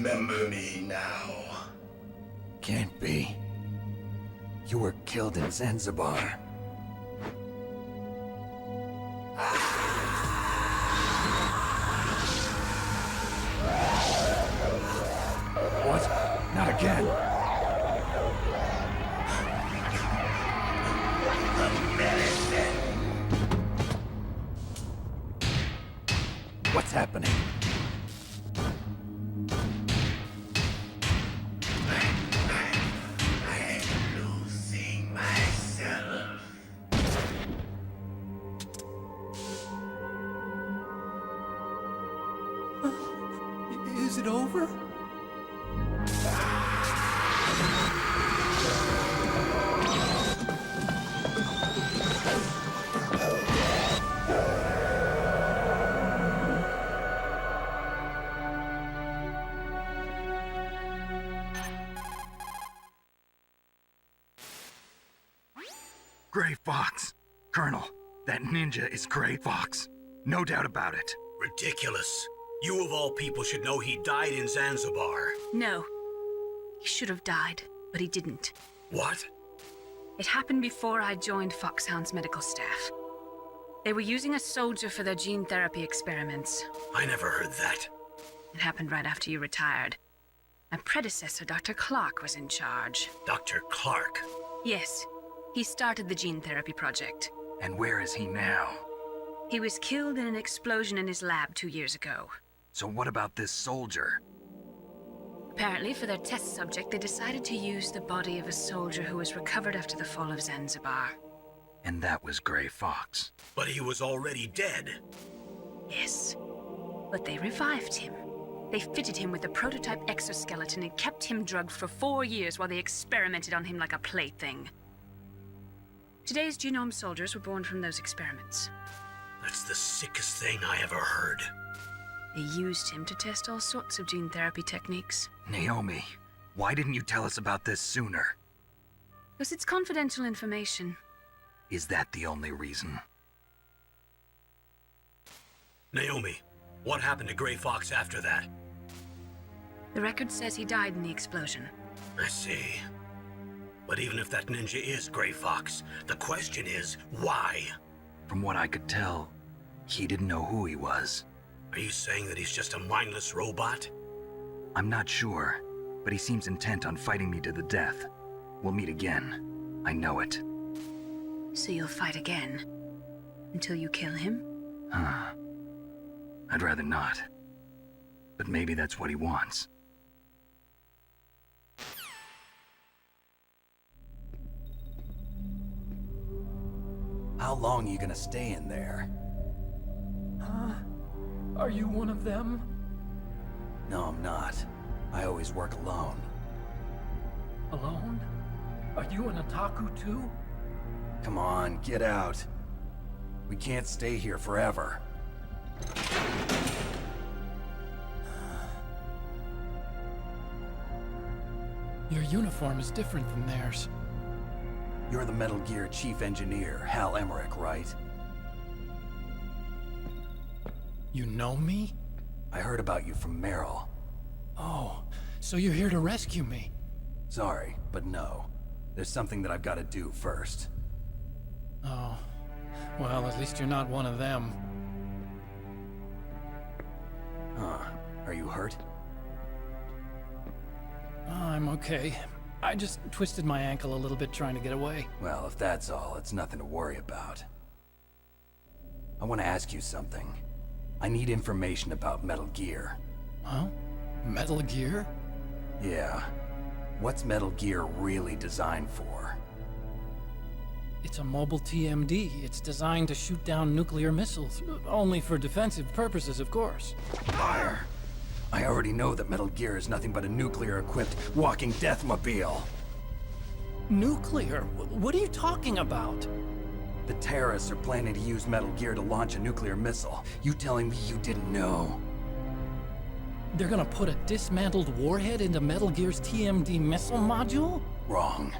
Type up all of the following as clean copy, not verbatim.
remember me now? Can't be. You were killed in Zanzibar. What? Not again. What's happening? I'm losing myself. Is it over? Gray Fox. Colonel, that ninja is Gray Fox. No doubt about it. Ridiculous. You of all people should know he died in Zanzibar. No. He should have died, but he didn't. What? It happened before I joined Foxhound's medical staff. They were using a soldier for their gene therapy experiments. I never heard that. It happened right after you retired. My predecessor, Dr. Clark, was in charge. Dr. Clark. Yes, he started the gene therapy project. And where is he now? He was killed in an explosion in his lab 2 years ago. So what about this soldier? Apparently, for their test subject, they decided to use the body of a soldier who was recovered after the fall of Zanzibar. And that was Gray Fox. But he was already dead. Yes, but they revived him. They fitted him with a prototype exoskeleton and kept him drugged for 4 years while they experimented on him like a plaything. Today's genome soldiers were born from those experiments. That's the sickest thing I ever heard. They used him to test all sorts of gene therapy techniques. Naomi, why didn't you tell us about this sooner? Because it's confidential information. Is that the only reason? Naomi, what happened to Gray Fox after that? The record says he died in the explosion. I see. But even if that ninja is Gray Fox, the question is, why? From what I could tell, he didn't know who he was. Are you saying that he's just a mindless robot? I'm not sure, but he seems intent on fighting me to the death. We'll meet again. I know it. So you'll fight again? Until you kill him? Huh. I'd rather not. But maybe that's what he wants. How long are you gonna stay in there? Huh? Are you one of them? No, I'm not. I always work alone. Alone? Are you an otaku too? Come on, get out. We can't stay here forever. Your uniform is different than theirs. You're the Metal Gear Chief Engineer, Hal Emmerich, right? You know me? I heard about you from Meryl. Oh, so you're here to rescue me? Sorry, but no. There's something that I've got to do first. Oh, well, at least you're not one of them. Huh. Are you hurt? I'm okay. I just twisted my ankle a little bit trying to get away. Well, if that's all, it's nothing to worry about. I want to ask you something. I need information about Metal Gear. Huh? Metal Gear? Yeah. What's Metal Gear really designed for? It's a mobile TMD. It's designed to shoot down nuclear missiles. Only for defensive purposes, of course. Fire! I already know that Metal Gear is nothing but a nuclear-equipped walking deathmobile. Nuclear? What are you talking about? The terrorists are planning to use Metal Gear to launch a nuclear missile. You telling me you didn't know? They're gonna put a dismantled warhead into Metal Gear's TMD missile module? Wrong.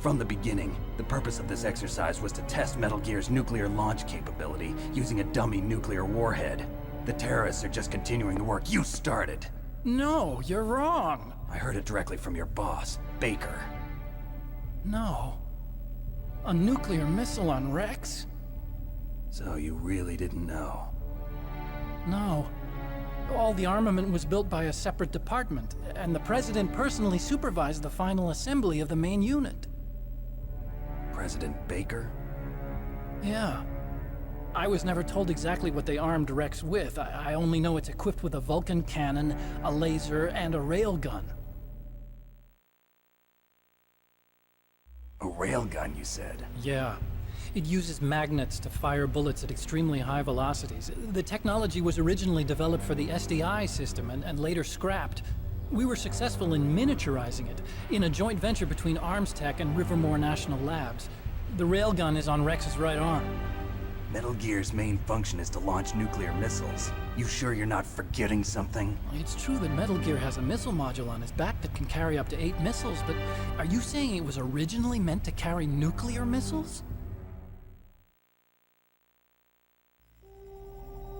From the beginning, the purpose of this exercise was to test Metal Gear's nuclear launch capability using a dummy nuclear warhead. The terrorists are just continuing the work you started. No, you're wrong. I heard it directly from your boss, Baker. No. A nuclear missile on Rex? So you really didn't know? No. All the armament was built by a separate department, and the President personally supervised the final assembly of the main unit. President Baker? Yeah. I was never told exactly what they armed Rex with. I only know it's equipped with a Vulcan cannon, a laser, and a railgun. A railgun, you said? Yeah. It uses magnets to fire bullets at extremely high velocities. The technology was originally developed for the SDI system and later scrapped. We were successful in miniaturizing it, in a joint venture between Arms Tech and Rivermore National Labs. The railgun is on Rex's right arm. Metal Gear's main function is to launch nuclear missiles. You sure you're not forgetting something? It's true that Metal Gear has a missile module on his back that can carry up to 8 missiles, but are you saying it was originally meant to carry nuclear missiles?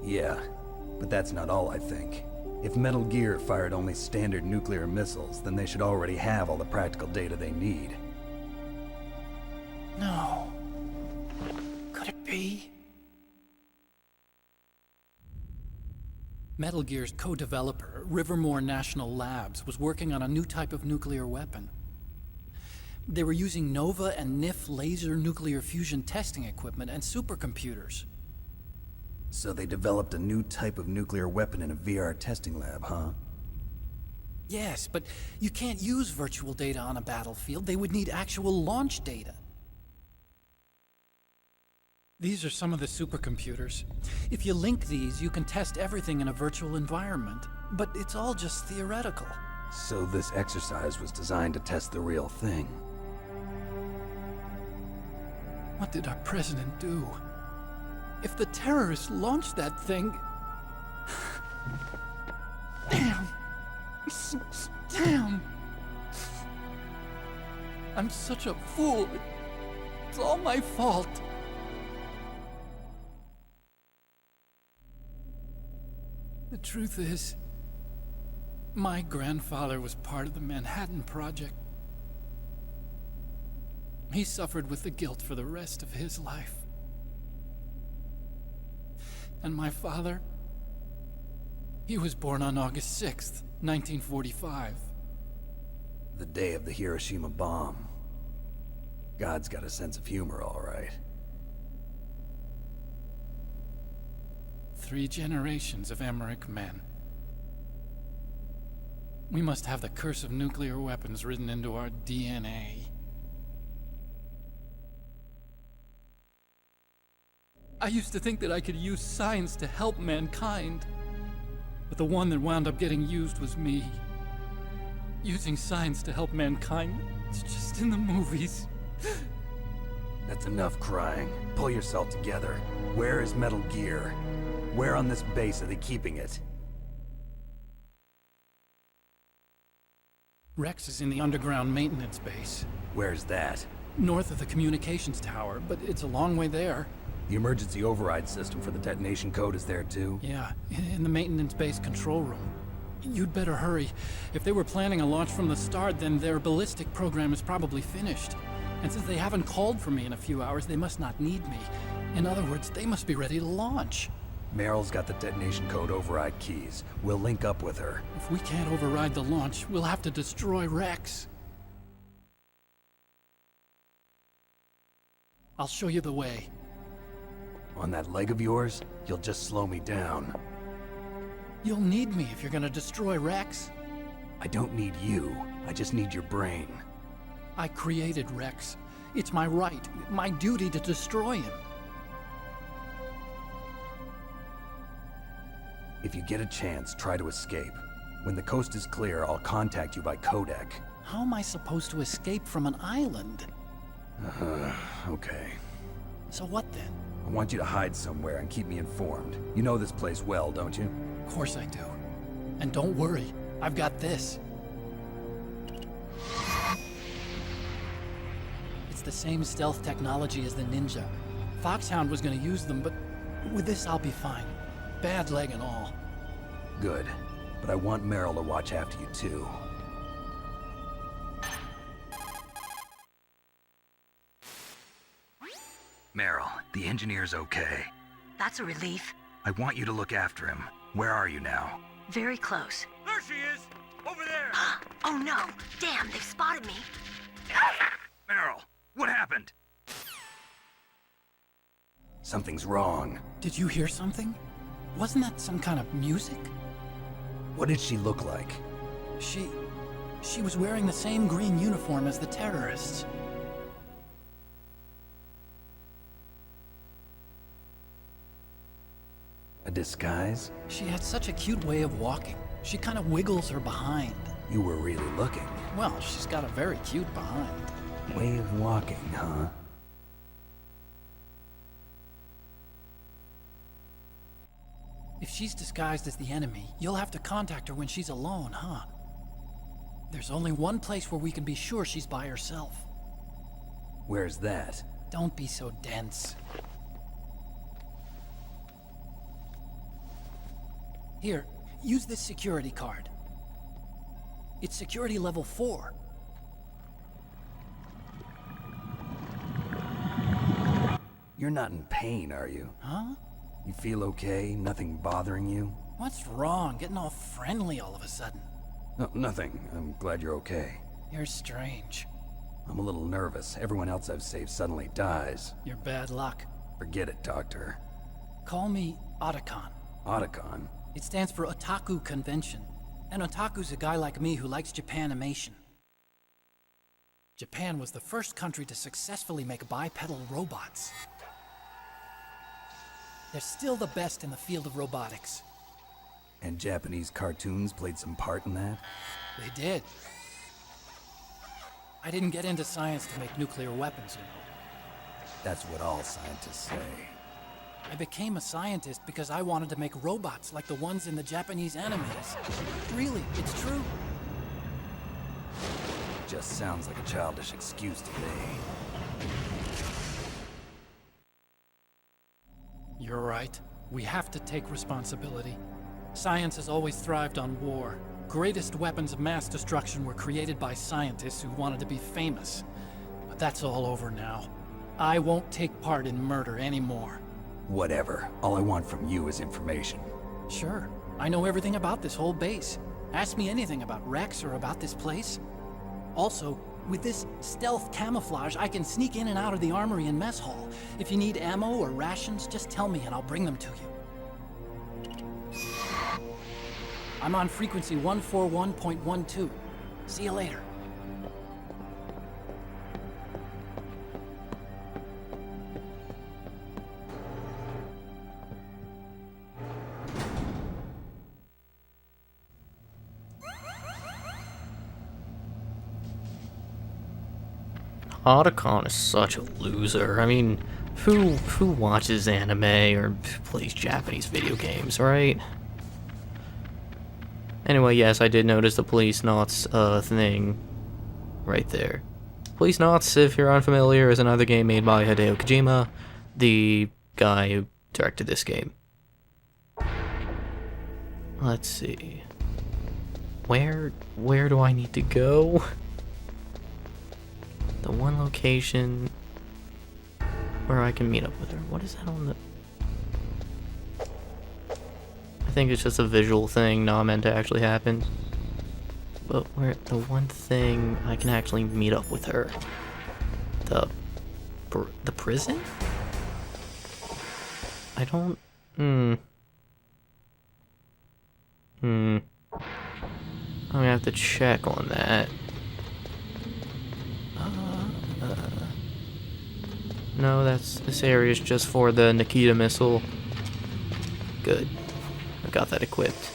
Yeah, but that's not all I think. If Metal Gear fired only standard nuclear missiles, then they should already have all the practical data they need. No. Could it be? Metal Gear's co-developer, Rivermore National Labs, was working on a new type of nuclear weapon. They were using Nova and NIF laser nuclear fusion testing equipment and supercomputers. So they developed a new type of nuclear weapon in a VR testing lab, huh? Yes, but you can't use virtual data on a battlefield. They would need actual launch data. These are some of the supercomputers. If you link these, you can test everything in a virtual environment. But it's all just theoretical. So this exercise was designed to test the real thing. What did our president do? If the terrorists launched that thing... Damn! Damn! I'm such a fool. It's all my fault. The truth is, my grandfather was part of the Manhattan Project. He suffered with the guilt for the rest of his life. And my father, he was born on August 6th, 1945. The day of the Hiroshima bomb. God's got a sense of humor, all right. 3 generations of Emmerich men. We must have the curse of nuclear weapons written into our DNA. I used to think that I could use science to help mankind. But the one that wound up getting used was me. Using science to help mankind, it's just in the movies. That's enough crying. Pull yourself together. Where is Metal Gear? Where on this base are they keeping it? Rex is in the underground maintenance base, Where's that? north of the communications tower, but it's a long way there. The emergency override system for the detonation code is there too? Yeah, in the maintenance base control room. You'd better hurry. If they were planning a launch from the start, then their ballistic program is probably finished. And since they haven't called for me in a few hours, they must not need me. In other words, they must be ready to launch. Meryl's got the detonation code override keys. We'll link up with her. If we can't override the launch, we'll have to destroy Rex. I'll show you the way. On that leg of yours, you'll just slow me down. You'll need me if you're gonna destroy Rex. I don't need you. I just need your brain. I created Rex. It's my right, my duty to destroy him. If you get a chance, try to escape. When the coast is clear, I'll contact you by codec. How am I supposed to escape from an island? Okay. So what then? I want you to hide somewhere and keep me informed. You know this place well, don't you? Of course I do. And don't worry, I've got this. It's the same stealth technology as the Ninja. Foxhound was gonna use them, but with this I'll be fine. Bad leg and all. Good. but I want Meryl to watch after you too. Meryl, the engineer's okay. That's a relief. I want you to look after him. Where are you now? Very close. There she is! Over there! Oh no! Damn, they've spotted me. Meryl, what happened? Something's wrong. Did you hear something? Wasn't that some kind of music? What did she look like? She was wearing the same green uniform as the terrorists. A disguise? She had such a cute way of walking. She kind of wiggles her behind. You were really looking. Well, she's got a very cute behind. Way of walking, huh? If she's disguised as the enemy, you'll have to contact her when she's alone, huh? There's only one place where we can be sure she's by herself. Where's that? Don't be so dense. Here, use this security card. It's security level 4. You're not in pain, are you? Huh? You feel okay? Nothing bothering you? What's wrong? Getting all friendly all of a sudden. No, nothing. I'm glad you're okay. You're strange. I'm a little nervous. Everyone else I've saved suddenly dies. You're bad luck. Forget it, Doctor. Call me Otacon. Otacon? It stands for Otaku Convention. And Otaku's a guy like me who likes Japanimation. Japan was the first country to successfully make bipedal robots. They're still the best in the field of robotics. And Japanese cartoons played some part in that? They did. I didn't get into science to make nuclear weapons, you know. That's what all scientists say. I became a scientist because I wanted to make robots like the ones in the Japanese animes. Really, it's true. Just sounds like a childish excuse to me. You're right. We have to take responsibility. Science has always thrived on war. Greatest weapons of mass destruction were created by scientists who wanted to be famous. But that's all over now. I won't take part in murder anymore. Whatever. All I want from you is information. Sure. I know everything about this whole base. Ask me anything about Rex or about this place. Also, with this stealth camouflage, I can sneak in and out of the armory and mess hall. If you need ammo or rations, just tell me and I'll bring them to you. I'm on frequency 141.12. See you later. Otacon is such a loser. I mean, who watches anime or plays Japanese video games, right? Anyway, yes, I did notice the Police Knots thing right there. Police Knots, if you're unfamiliar, is another game made by Hideo Kojima, the guy who directed this game. Let's see. Where do I need to go? The one location where I can meet up with her. What is that on the... I think it's just a visual thing, not meant to actually happen. But where the one thing I can actually meet up with her. The prison? I don't... I'm gonna have to check on that. No, this area is just for the Nikita missile. Good. I got that equipped.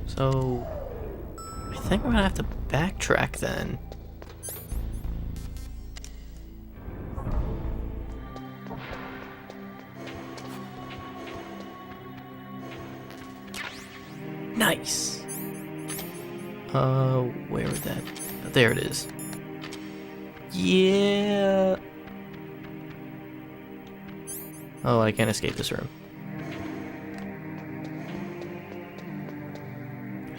So, I think we're gonna have to backtrack then. Nice! Where was that? There it is. Yeah. Oh, I can't escape this room.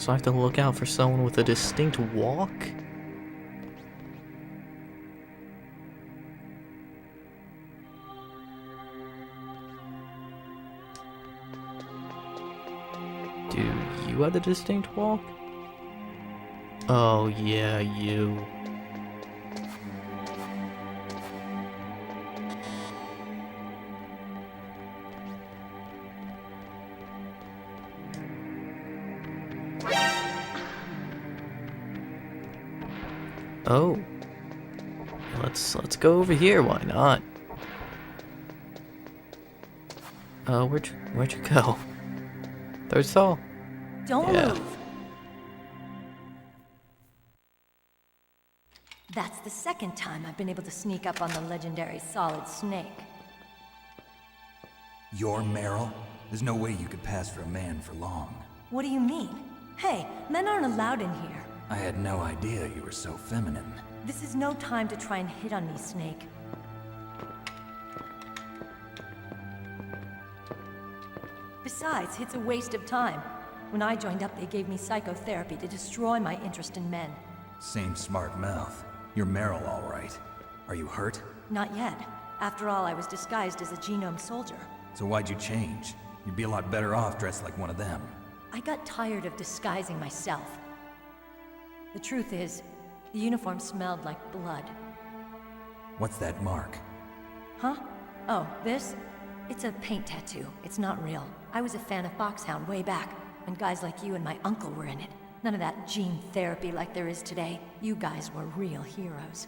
So I have to look out for someone with a distinct walk? Do you have the distinct walk? Oh yeah, you. Oh. Let's go over here, why not? Where'd you go? Third stall. Don't Yeah. move. That's the second time I've been able to sneak up on the legendary Solid Snake. You're Meryl? There's no way you could pass for a man for long. What do you mean? Hey, men aren't allowed in here. I had no idea you were so feminine. This is no time to try and hit on me, Snake. Besides, it's a waste of time. When I joined up, they gave me psychotherapy to destroy my interest in men. Same smart mouth. You're Meryl, all right. Are you hurt? Not yet. After all, I was disguised as a genome soldier. So why'd you change? You'd be a lot better off dressed like one of them. I got tired of disguising myself. The truth is, the uniform smelled like blood. What's that mark? Huh? Oh, this? It's a paint tattoo. It's not real. I was a fan of Foxhound way back, when guys like you and my uncle were in it. None of that gene therapy like there is today. You guys were real heroes.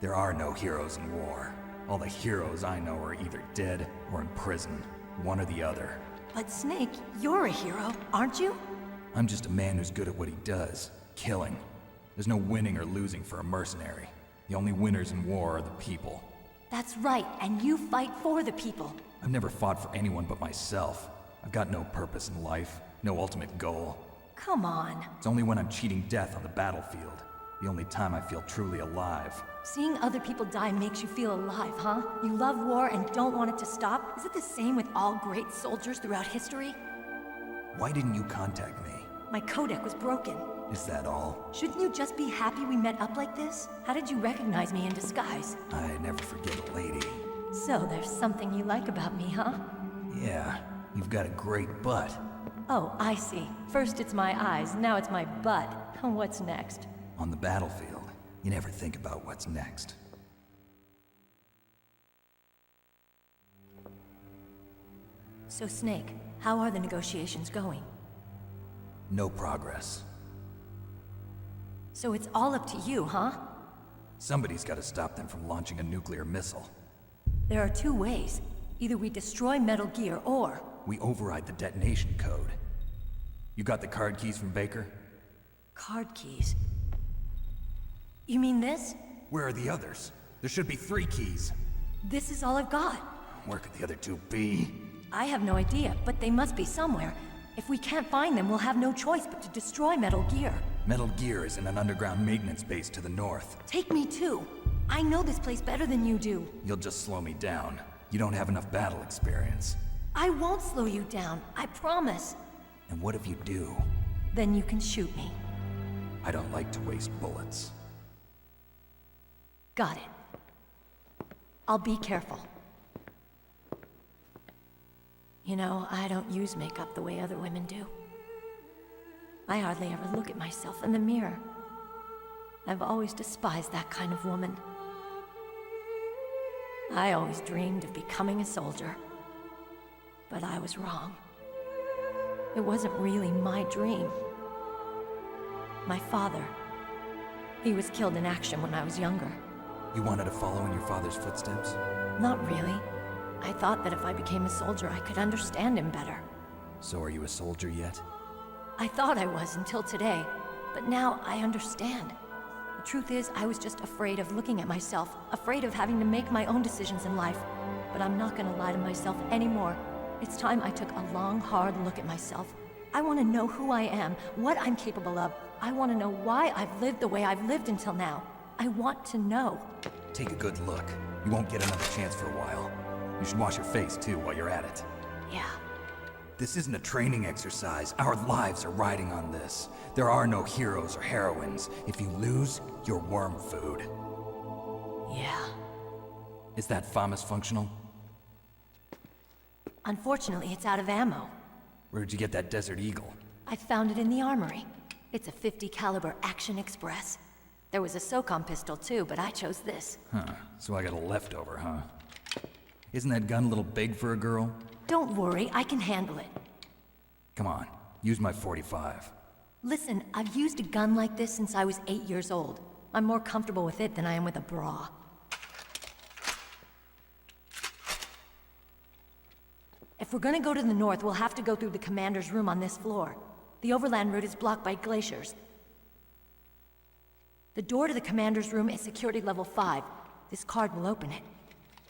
There are no heroes in war. All the heroes I know are either dead or in prison. One or the other. But Snake, you're a hero, aren't you? I'm just a man who's good at what he does. Killing. There's no winning or losing for a mercenary. The only winners in war are the people. That's right, and you fight for the people. I've never fought for anyone but myself. I've got no purpose in life, no ultimate goal. Come on. It's only when I'm cheating death on the battlefield. The only time I feel truly alive. Seeing other people die makes you feel alive, huh? You love war and don't want it to stop? Is it the same with all great soldiers throughout history? Why didn't you contact me? My codec was broken. Is that all? Shouldn't you just be happy we met up like this? How did you recognize me in disguise? I never forget a lady. So there's something you like about me, huh? Yeah, you've got a great butt. Oh, I see. First it's my eyes, now it's my butt. What's next? On the battlefield, you never think about what's next. So Snake, how are the negotiations going? No progress. So it's all up to you, huh? Somebody's got to stop them from launching a nuclear missile. There are two ways. Either we destroy Metal Gear, or... We override the detonation code. You got the card keys from Baker? Card keys. You mean this? Where are the others? There should be 3 keys. This is all I've got. Where could the other 2 be? I have no idea, but they must be somewhere. If we can't find them, we'll have no choice but to destroy Metal Gear. Metal Gear is in an underground maintenance base to the north. Take me too. I know this place better than you do. You'll just slow me down. You don't have enough battle experience. I won't slow you down, I promise. And what if you do? Then you can shoot me. I don't like to waste bullets. Got it. I'll be careful. You know, I don't use makeup the way other women do. I hardly ever look at myself in the mirror. I've always despised that kind of woman. I always dreamed of becoming a soldier. But I was wrong. It wasn't really my dream. My father, he was killed in action when I was younger. You wanted to follow in your father's footsteps? Not really. I thought that if I became a soldier, I could understand him better. So are you a soldier yet? I thought I was until today, but now I understand. The truth is, I was just afraid of looking at myself, afraid of having to make my own decisions in life. But I'm not gonna lie to myself anymore. It's time I took a long, hard look at myself. I want to know who I am, what I'm capable of. I want to know why I've lived the way I've lived until now. I want to know. Take a good look. You won't get another chance for a while. You should wash your face, too, while you're at it. Yeah. This isn't a training exercise. Our lives are riding on this. There are no heroes or heroines. If you lose, you're worm food. Yeah. Is that FAMAS functional? Unfortunately, it's out of ammo. Where'd you get that Desert Eagle? I found it in the armory. It's a .50 caliber Action Express. There was a SOCOM pistol too, but I chose this. Huh, so I got a leftover, huh? Isn't that gun a little big for a girl? Don't worry, I can handle it. Come on, use my .45. Listen, I've used a gun like this since I was 8 years old. I'm more comfortable with it than I am with a bra. If we're gonna go to the north, we'll have to go through the commander's room on this floor. The overland route is blocked by glaciers. The door to the commander's room is security level 5. This card will open it.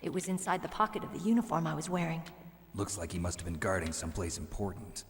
It was inside the pocket of the uniform I was wearing. Looks like he must have been guarding someplace important.